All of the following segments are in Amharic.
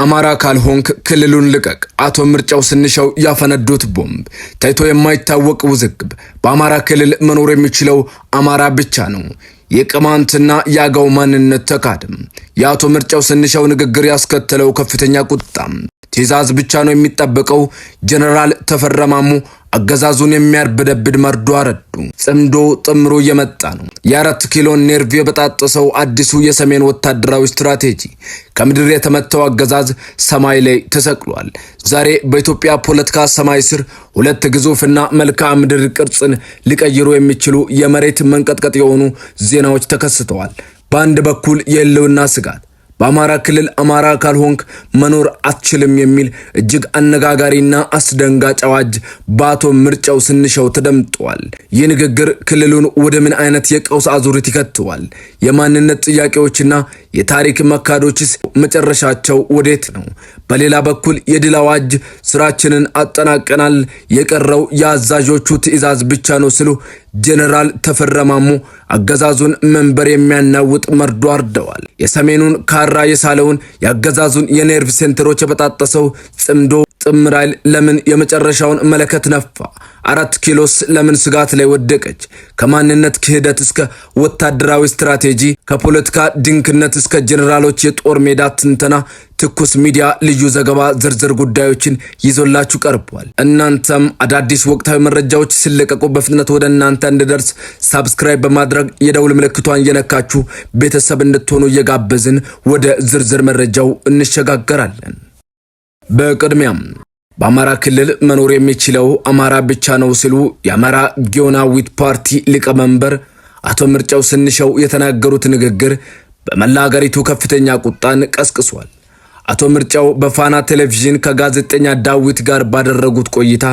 አማራ ካልሆንክ ክልሉን ልቀቅ። አቶ ምርጫው ስንሻው ያፈነዱት ቦምብ ታይቶ የማይታወቅ ውዝግብ። በአማራ ክልል መኖር የሚችለው አማራ ብቻ ነው። የቅማንትና ያጋው ማንነት ተካድም። የአቶ ምርጫው ስንሻው ንግግር ያስከተለው ከፍተኛ ቁጣ። ትዕዛዝ ብቻ ነው የሚጠበቀው። ጀነራል ተፈራ ማሞ አገዛዙን የሚያርበደብድ መርዶ አረዱ። ጽምዶ ጥምሮ እየመጣ ነው። የ4 ኪሎ ኔርቭ የበጣጠሰው አዲሱ የሰሜን ወታደራዊ ስትራቴጂ ከምድር የተመታው አገዛዝ ሰማይ ላይ ተሰቅሏል። ዛሬ በኢትዮጵያ ፖለቲካ ሰማይ ስር ሁለት ግዙፍና መልክዓ ምድር ቅርጽን ሊቀይሩ የሚችሉ የመሬት መንቀጥቀጥ የሆኑ ዜናዎች ተከስተዋል። በአንድ በኩል የህልውና ስጋት፣ በአማራ ክልል አማራ ካልሆንክ መኖር አትችልም የሚል እጅግ አነጋጋሪና አስደንጋጭ አዋጅ በአቶ ምርጫው ስንሻው ተደምጧል። ይህ ንግግር ክልሉን ወደ ምን አይነት የቀውስ አዙሪት ይከተዋል? የማንነት ጥያቄዎችና የታሪክ መካዶችስ መጨረሻቸው ወዴት ነው? በሌላ በኩል የድል አዋጅ፣ ስራችንን አጠናቀናል፣ የቀረው የአዛዦቹ ትዕዛዝ ብቻ ነው ሲሉ ጀነራል ተፈራ ማሞ አገዛዙን መንበር የሚያናውጥ መርዶ አርደዋል። የሰሜኑን ካራ የሳለውን የአገዛዙን የኔርቭ ሴንተሮች የበጣጠሰው ጽምዶ ጥምር ኃይል ለምን የመጨረሻውን መለከት ነፋ? 4 ኪሎስ ለምን ስጋት ላይ ወደቀች? ከማንነት ክህደት እስከ ወታደራዊ ስትራቴጂ፣ ከፖለቲካ ድንክነት እስከ ጀነራሎች የጦር ሜዳ ትንተና ትኩስ ሚዲያ ልዩ ዘገባ ዝርዝር ጉዳዮችን ይዞላችሁ ቀርቧል። እናንተም አዳዲስ ወቅታዊ መረጃዎች ሲለቀቁ በፍጥነት ወደ እናንተ እንዲደርስ ሰብስክራይብ በማድረግ የደውል ምልክቷን እየነካችሁ ቤተሰብ እንድትሆኑ እየጋበዝን ወደ ዝርዝር መረጃው እንሸጋገራለን። በቅድሚያም በአማራ ክልል መኖር የሚችለው አማራ ብቻ ነው ሲሉ የአማራ ጊዮናዊት ፓርቲ ሊቀመንበር አቶ ምርጫው ስንሻው የተናገሩት ንግግር በመላ ሀገሪቱ ከፍተኛ ቁጣን ቀስቅሷል። አቶ ምርጫው በፋና ቴሌቪዥን ከጋዜጠኛ ዳዊት ጋር ባደረጉት ቆይታ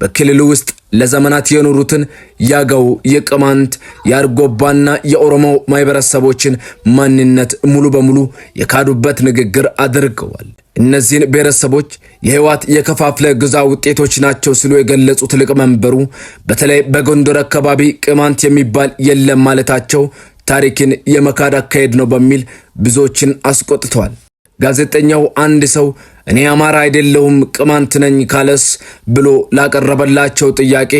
በክልሉ ውስጥ ለዘመናት የኖሩትን ያጋው፣ የቅማንት፣ የአርጎባና የኦሮሞ ማህበረሰቦችን ማንነት ሙሉ በሙሉ የካዱበት ንግግር አድርገዋል። እነዚህን ብሔረሰቦች የህወሓት የከፋፍለ ግዛ ውጤቶች ናቸው ሲሉ የገለጹት ሊቀመንበሩ በተለይ በጎንደር አካባቢ ቅማንት የሚባል የለም ማለታቸው ታሪክን የመካድ አካሄድ ነው በሚል ብዙዎችን አስቆጥተዋል። ጋዜጠኛው አንድ ሰው እኔ አማራ አይደለሁም ቅማንት ነኝ ካለስ ብሎ ላቀረበላቸው ጥያቄ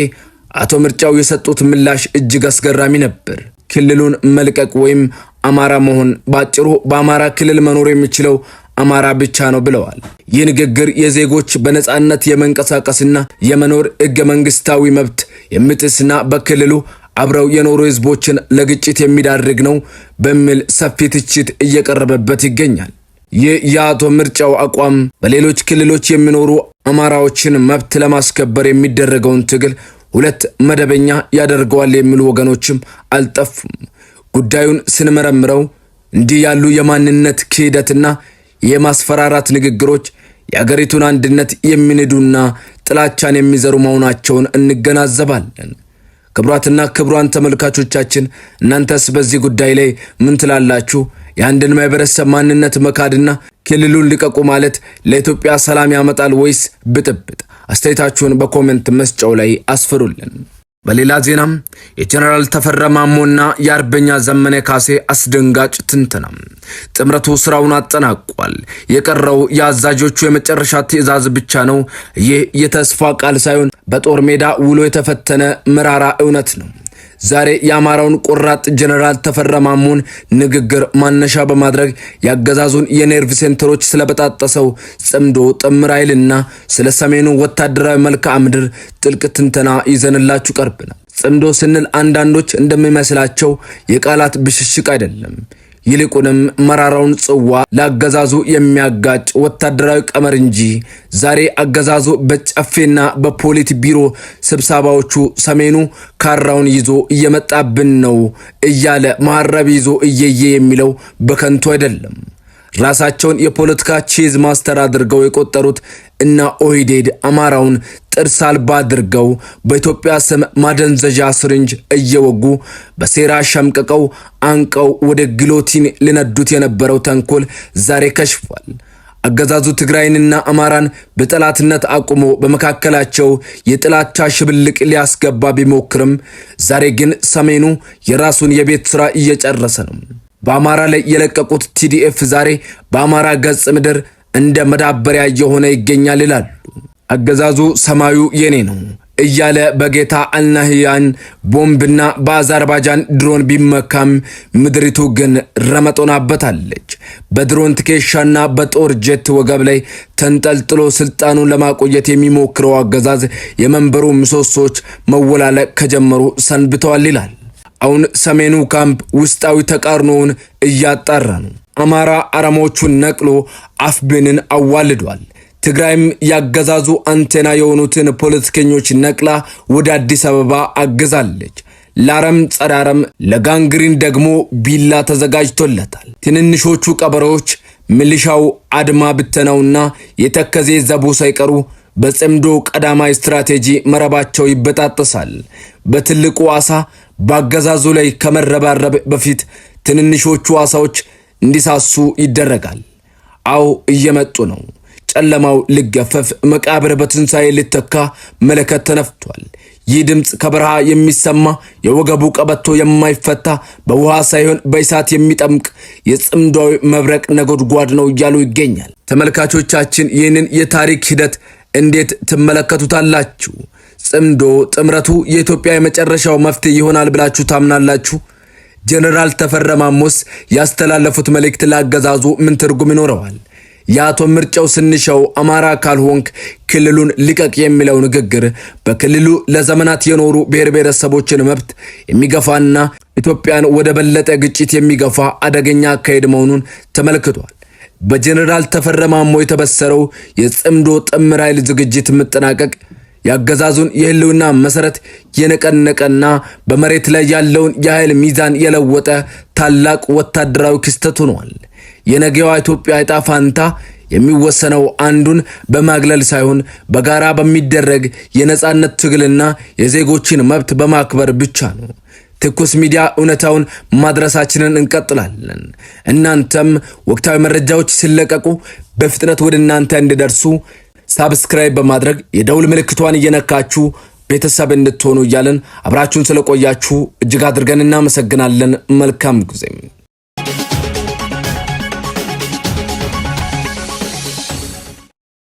አቶ ምርጫው የሰጡት ምላሽ እጅግ አስገራሚ ነበር። ክልሉን መልቀቅ ወይም አማራ መሆን፣ ባጭሩ በአማራ ክልል መኖር የሚችለው አማራ ብቻ ነው ብለዋል። ይህ ንግግር የዜጎች በነጻነት የመንቀሳቀስና የመኖር ህገ መንግስታዊ መብት የሚጥስና በክልሉ አብረው የኖሩ ህዝቦችን ለግጭት የሚዳርግ ነው በሚል ሰፊ ትችት እየቀረበበት ይገኛል። ይህ የአቶ ምርጫው አቋም በሌሎች ክልሎች የሚኖሩ አማራዎችን መብት ለማስከበር የሚደረገውን ትግል ሁለት መደበኛ ያደርገዋል የሚሉ ወገኖችም አልጠፉም። ጉዳዩን ስንመረምረው እንዲህ ያሉ የማንነት ክህደትና የማስፈራራት ንግግሮች የአገሪቱን አንድነት የሚንዱና ጥላቻን የሚዘሩ መሆናቸውን እንገነዘባለን። ክቡራትና ክቡራን ተመልካቾቻችን እናንተስ በዚህ ጉዳይ ላይ ምን ትላላችሁ? የአንድን ማህበረሰብ ማንነት መካድና ክልሉን ልቀቁ ማለት ለኢትዮጵያ ሰላም ያመጣል ወይስ ብጥብጥ? አስተያየታችሁን በኮሜንት መስጫው ላይ አስፍሩልን። በሌላ ዜናም የጀነራል ተፈራ ማሞና የአርበኛ ዘመነ ካሴ አስደንጋጭ ትንተና። ጥምረቱ ስራውን አጠናቋል። የቀረው የአዛዦቹ የመጨረሻ ትዕዛዝ ብቻ ነው። ይህ የተስፋ ቃል ሳይሆን በጦር ሜዳ ውሎ የተፈተነ መራራ እውነት ነው። ዛሬ የአማራውን ቆራጥ ጀነራል ተፈራ ማሞን ንግግር ማነሻ በማድረግ ያገዛዙን የኔርቭ ሴንተሮች ስለበጣጠሰው ጽምዶ ጥምር ኃይልና ስለ ሰሜኑ ወታደራዊ መልክዓ ምድር ጥልቅ ትንተና ይዘንላችሁ ቀርበናል። ጽምዶ ስንል አንዳንዶች እንደሚመስላቸው የቃላት ብሽሽቅ አይደለም። ይልቁንም መራራውን ጽዋ ለአገዛዙ የሚያጋጭ ወታደራዊ ቀመር እንጂ። ዛሬ አገዛዙ በጨፌና በፖሊት ቢሮ ስብሰባዎቹ ሰሜኑ ካራውን ይዞ እየመጣብን ነው እያለ ማረብ ይዞ እየየ የሚለው በከንቱ አይደለም። ራሳቸውን የፖለቲካ ቼዝ ማስተር አድርገው የቆጠሩት እና ኦህዴድ አማራውን ጥርስ አልባ አድርገው በኢትዮጵያ ስም ማደንዘዣ ስርንጅ እየወጉ በሴራ ሸምቀቀው አንቀው ወደ ግሎቲን ሊነዱት የነበረው ተንኮል ዛሬ ከሽፏል። አገዛዙ ትግራይንና አማራን በጠላትነት አቁሞ በመካከላቸው የጥላቻ ሽብልቅ ሊያስገባ ቢሞክርም ዛሬ ግን ሰሜኑ የራሱን የቤት ስራ እየጨረሰ ነው። በአማራ ላይ የለቀቁት ቲዲኤፍ ዛሬ በአማራ ገጽ ምድር እንደ መዳበሪያ የሆነ ይገኛል ይላሉ። አገዛዙ ሰማዩ የኔ ነው እያለ በጌታ አልናህያን ቦምብና በአዘርባይጃን ድሮን ቢመካም ምድሪቱ ግን ረመጦናበታለች። በድሮን ትከሻና በጦር ጀት ወገብ ላይ ተንጠልጥሎ ስልጣኑን ለማቆየት የሚሞክረው አገዛዝ የመንበሩ ምሰሶች መወላለቅ ከጀመሩ ሰንብተዋል ይላል። አሁን ሰሜኑ ካምፕ ውስጣዊ ተቃርኖውን እያጣራ ነው። አማራ አረሞቹን ነቅሎ አፍብንን አዋልዷል። ትግራይም ያገዛዙ አንቴና የሆኑትን ፖለቲከኞች ነቅላ ወደ አዲስ አበባ አግዛለች። ለአረም ጸረ አረም ለጋንግሪን ደግሞ ቢላ ተዘጋጅቶለታል። ትንንሾቹ ቀበሮች ሚሊሻው አድማ ብተናውና የተከዜ ዘቡ ሳይቀሩ በጽምዶ ቀዳማይ ስትራቴጂ መረባቸው ይበጣጠሳል። በትልቁ አሳ ባገዛዙ ላይ ከመረባረብ በፊት ትንንሾቹ አሳዎች እንዲሳሱ ይደረጋል። አው እየመጡ ነው። ጨለማው ሊገፈፍ መቃብር በትንሳኤ ሊተካ መለከት ተነፍቷል። ይህ ድምፅ ከበረሃ የሚሰማ የወገቡ ቀበቶ የማይፈታ በውሃ ሳይሆን በእሳት የሚጠምቅ የጽምዶዊ መብረቅ ነጎድጓድ ነው እያሉ ይገኛል። ተመልካቾቻችን ይህንን የታሪክ ሂደት እንዴት ትመለከቱታላችሁ? ጽምዶ ጥምረቱ የኢትዮጵያ የመጨረሻው መፍትሄ ይሆናል ብላችሁ ታምናላችሁ? ጀነራል ተፈራ ማሞስ ያስተላለፉት መልእክት ላገዛዙ ምን ትርጉም ይኖረዋል? የአቶ ምርጫው ስንሻው አማራ ካልሆንክ ክልሉን ልቀቅ የሚለው ንግግር በክልሉ ለዘመናት የኖሩ ብሔር ብሔረሰቦችን መብት የሚገፋና ኢትዮጵያን ወደ በለጠ ግጭት የሚገፋ አደገኛ አካሄድ መሆኑን ተመልክቷል። በጀነራል ተፈራ ማሞ የተበሰረው የጽምዶ ጥምር ኃይል ዝግጅት መጠናቀቅ ያገዛዙን የህልውና መሰረት የነቀነቀና በመሬት ላይ ያለውን የኃይል ሚዛን የለወጠ ታላቅ ወታደራዊ ክስተት ሆኗል። የነገዋ ኢትዮጵያ ዕጣ ፈንታ የሚወሰነው አንዱን በማግለል ሳይሆን በጋራ በሚደረግ የነጻነት ትግልና የዜጎችን መብት በማክበር ብቻ ነው። ትኩስ ሚዲያ እውነታውን ማድረሳችንን እንቀጥላለን። እናንተም ወቅታዊ መረጃዎች ሲለቀቁ በፍጥነት ወደ እናንተ እንዲደርሱ ሳብስክራይብ በማድረግ የደውል ምልክቷን እየነካችሁ ቤተሰብ እንድትሆኑ እያለን አብራችሁን ስለቆያችሁ እጅግ አድርገን እናመሰግናለን። መልካም ጊዜ